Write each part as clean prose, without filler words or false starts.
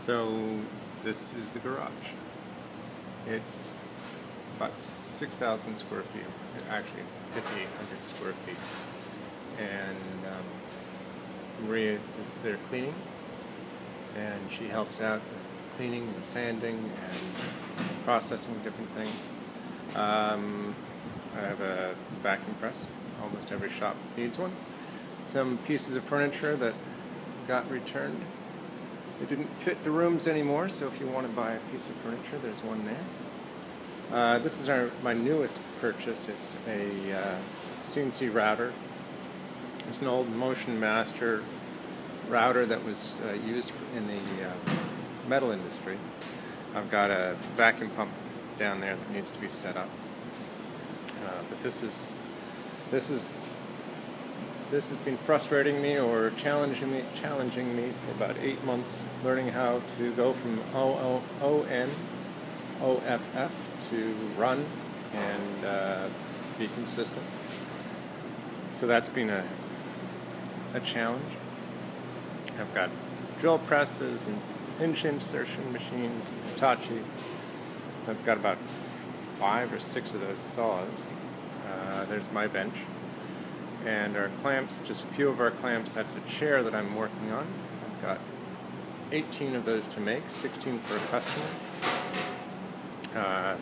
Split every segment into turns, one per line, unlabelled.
So this is the garage. It's about 6,000 square feet, actually 5,800 square feet. And Maria is there cleaning, and she helps out with cleaning and sanding and processing different things. I have a vacuum press. Almost every shop needs one. Some pieces of furniture that got returned. It didn't fit the rooms anymore, so if you want to buy a piece of furniture, there's one there. This is my newest purchase. It's a CNC router. It's an old Motion Master router that was used in the metal industry. I've got a vacuum pump down there that needs to be set up. But this has been frustrating me or challenging me for about 8 months, learning how to go from OFF to run and be consistent. So that's been a challenge. I've got drill presses and hinge insertion machines, Hitachi. I've got about 5 or 6 of those saws. There's my bench. And our clamps, just a few of our clamps. That's a chair that I'm working on. I've got 18 of those to make, 16 for a customer.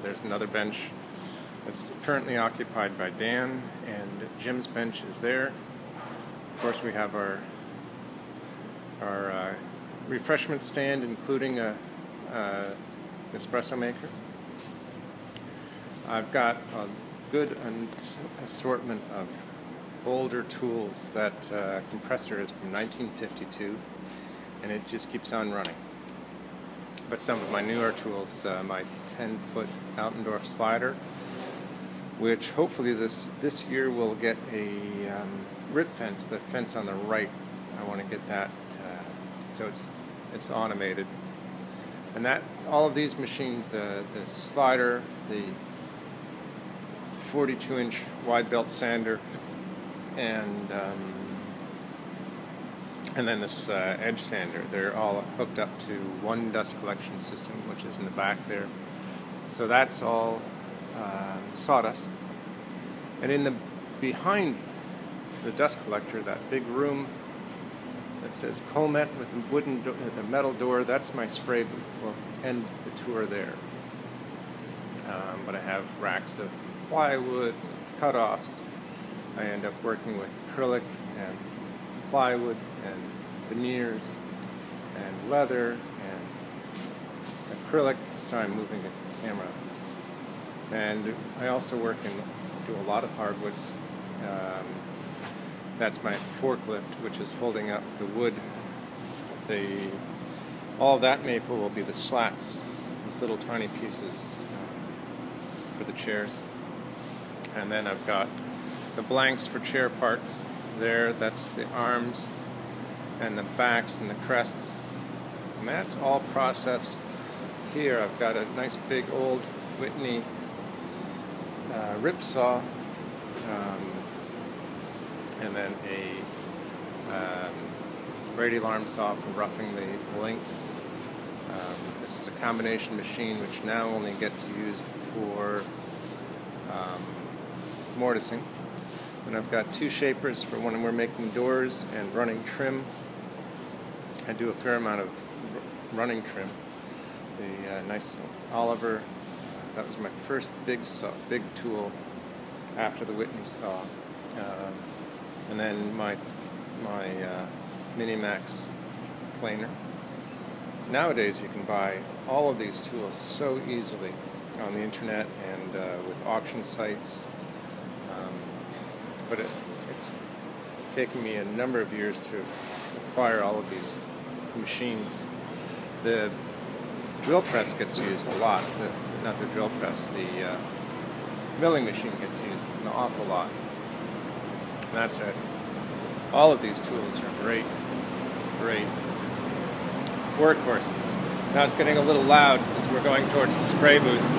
There's another bench that's currently occupied by Dan, and Jim's bench is there. Of course, we have our refreshment stand, including a espresso maker. I've got a good assortment of older tools. That compressor is from 1952, and it just keeps on running. But some of my newer tools, my 10-foot Altendorf slider, which hopefully this year will get a rip fence, the fence on the right. I want to get that so it's automated. And that all of these machines, the slider, the 42-inch wide belt sander, and then this edge sander, they're all hooked up to one dust collection system, which is in the back there. So that's all sawdust. And behind the dust collector, that big room that says Comet with the metal door, that's my spray booth. We'll end the tour there. But I have racks of plywood, cut-offs. I end up working with acrylic and plywood and veneers and leather and acrylic. Sorry, I'm moving the camera. And I also do a lot of hardwoods. That's my forklift, which is holding up the wood. All of that maple will be the slats, these little tiny pieces for the chairs. And then I've got the blanks for chair parts there. That's the arms and the backs and the crests. And that's all processed here. I've got a nice big old Whitney rip saw, and then a radial arm saw for roughing the links. This is a combination machine which now only gets used for mortising. And I've got 2 shapers for when we're making doors and running trim. I do a fair amount of running trim. The nice Oliver, that was my first big tool after the Whitney saw. And then my Minimax planer. Nowadays you can buy all of these tools so easily on the internet and with auction sites. But it's taken me a number of years to acquire all of these machines. The drill press gets used a lot. Not the drill press, the milling machine gets used an awful lot. And that's it. All of these tools are great workhorses. Now it's getting a little loud as we're going towards the spray booth.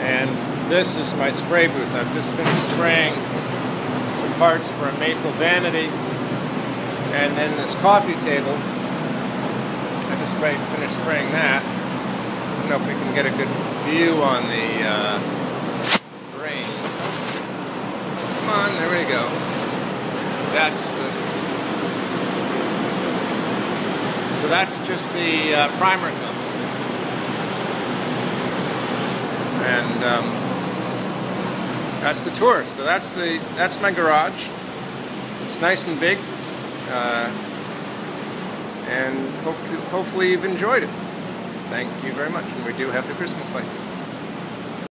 And this is my spray booth. I've just finished spraying some parts for a maple vanity, and then this coffee table. I finish spraying that. I don't know if we can get a good view on the grain. Come on, there we go. That's so that's just the primer coat. And that's the tour. So that's my garage. It's nice and big, and hopefully you've enjoyed it. Thank you very much. And we do have the Christmas lights.